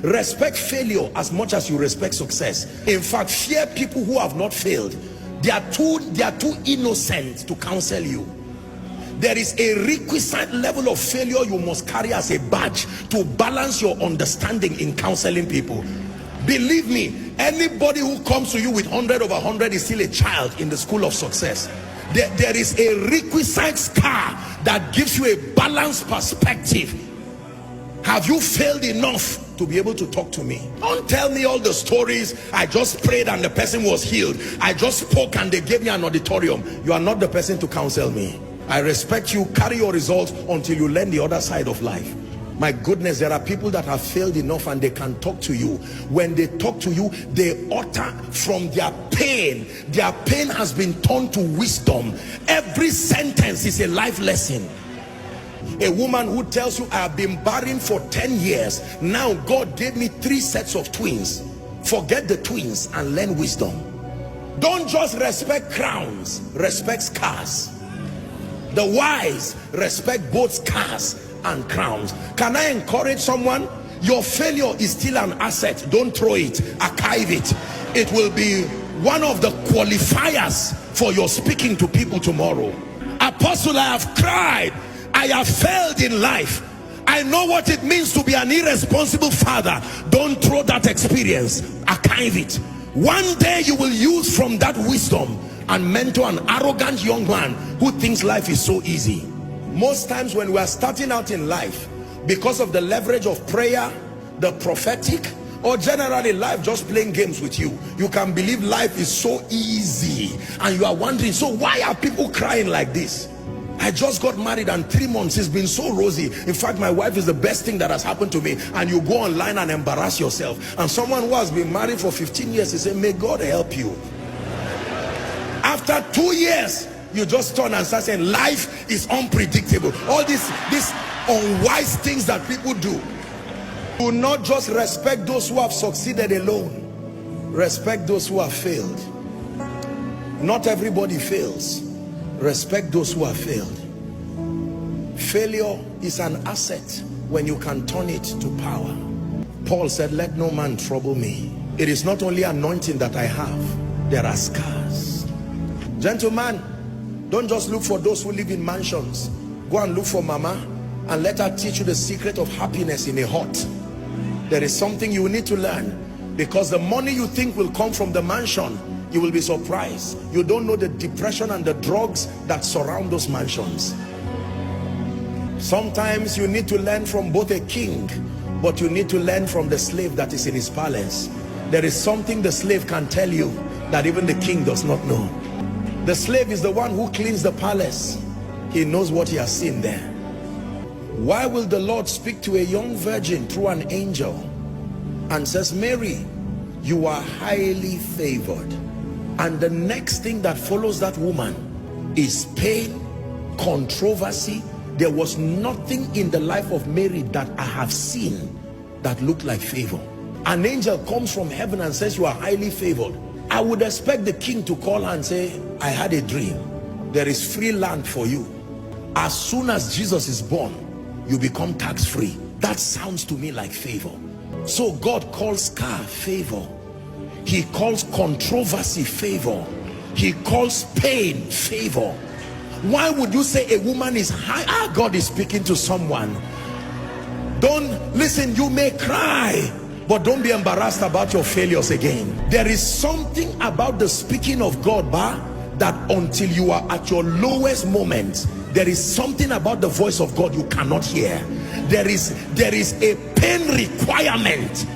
Respect failure as much as you respect success. In fact, fear people who have not failed. They are too innocent to counsel you. There is a requisite level of failure you must carry as a badge to balance your understanding in counseling people. Believe me, anybody who comes to you with 100 over 100 is still a child in the school of success. There is a requisite scar that gives you a balanced perspective. Have you failed enough to be able to talk to me? Don't tell me all the stories. I just prayed and the person was healed. I just spoke and they gave me an auditorium. You are not the person to counsel me. I respect you. Carry your results until you learn the other side of life. My goodness, there are people that have failed enough and they can talk to you. When they talk to you, they utter from their pain. Their pain has been turned to wisdom. Every sentence is a life lesson. A woman who tells you, I have been barren for 10 years. Now God gave me 3 sets of twins. Forget the twins and learn wisdom. Don't just respect crowns, respect scars. The wise respect both scars and crowns. Can I encourage someone? Your failure is still an asset. Don't throw it, archive it. It will be one of the qualifiers for your speaking to people tomorrow. Apostle, I have cried, I have failed in life. I know what it means to be an irresponsible father. Don't throw that experience, archive it. One day you will use from that wisdom and mentor an arrogant young man who thinks life is so easy. Most times when we are starting out in life, because of the leverage of prayer, the prophetic, or generally life just playing games with you, you can believe life is so easy and you are wondering, so why are people crying like this? I just got married and 3 months it's been so rosy. In fact, my wife is the best thing that has happened to me. And you go online and embarrass yourself. And someone who has been married for 15 years, he said, may God help you. After 2 years, you just turn and start saying life is unpredictable. All these unwise things that people do. Do not just respect those who have succeeded alone. Respect those who have failed. Not everybody fails. Respect those who have failed. Failure is an asset when you can turn it to power. Paul said, let no man trouble me. It is not only anointing that I have, there are scars. Gentlemen, don't just look for those who live in mansions. Go and look for mama and let her teach you the secret of happiness in a hut. There is something you need to learn, because the money you think will come from the mansion, you will be surprised. You don't know the depression and the drugs that surround those mansions. Sometimes you need to learn from both a king, but you need to learn from the slave that is in his palace. There is something the slave can tell you that even the king does not know. The slave is the one who cleans the palace. He knows what he has seen there. Why will the Lord speak to a young virgin through an angel and says, Mary, you are highly favored? And the next thing that follows that woman is pain, controversy. There was nothing in the life of Mary that I have seen that looked like favor. An angel comes from heaven and says, you are highly favored. I would expect the king to call her and say, I had a dream. There is free land for you. As soon as Jesus is born, you become tax-free. That sounds to me like favor. So God calls scar favor. He calls controversy favor. He calls pain favor. Why would you say a woman is high? God is speaking to someone. Don't listen, you may cry, but don't be embarrassed about your failures again. There is something about the speaking of God, that until you are at your lowest moment, there is something about the voice of God you cannot hear. There is a pain requirement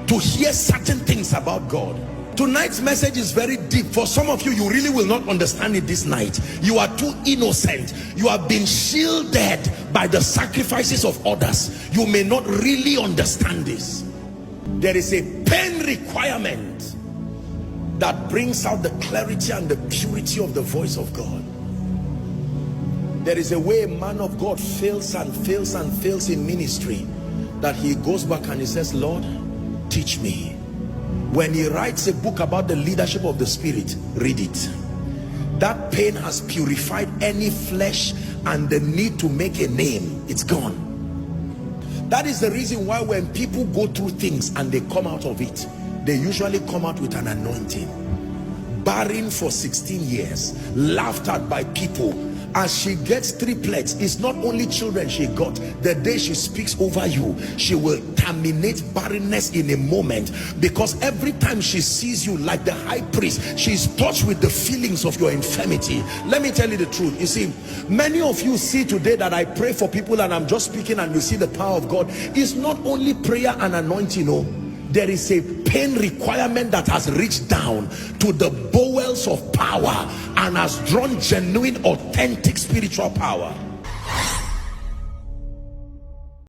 to hear certain things about God. Tonight's message is very deep. For some of you, you really will not understand it this night. You are too innocent. You have been shielded by the sacrifices of others. You may not really understand this. There is a pain requirement that brings out the clarity and the purity of the voice of God. There is a way a man of God fails and fails and fails in ministry, that he goes back and he says, Lord, teach me. When he writes a book about the leadership of the Spirit, read it. That pain has purified any flesh and the need to make a name. It's gone. That is the reason why when people go through things and they come out of it, they usually come out with an anointing. Barren for 16 years, laughed at by people. As she gets triplets, it's not only children she got. The day she speaks over you, she will terminate barrenness in a moment, because every time she sees you, like the high priest, she's touched with the feelings of your infirmity. Let me tell you the truth. You see, many of you see today that I pray for people and I'm just speaking and you see the power of God. It's not only prayer and anointing, no. There is a pain requirement that has reached down to the bowels of power and has drawn genuine, authentic spiritual power.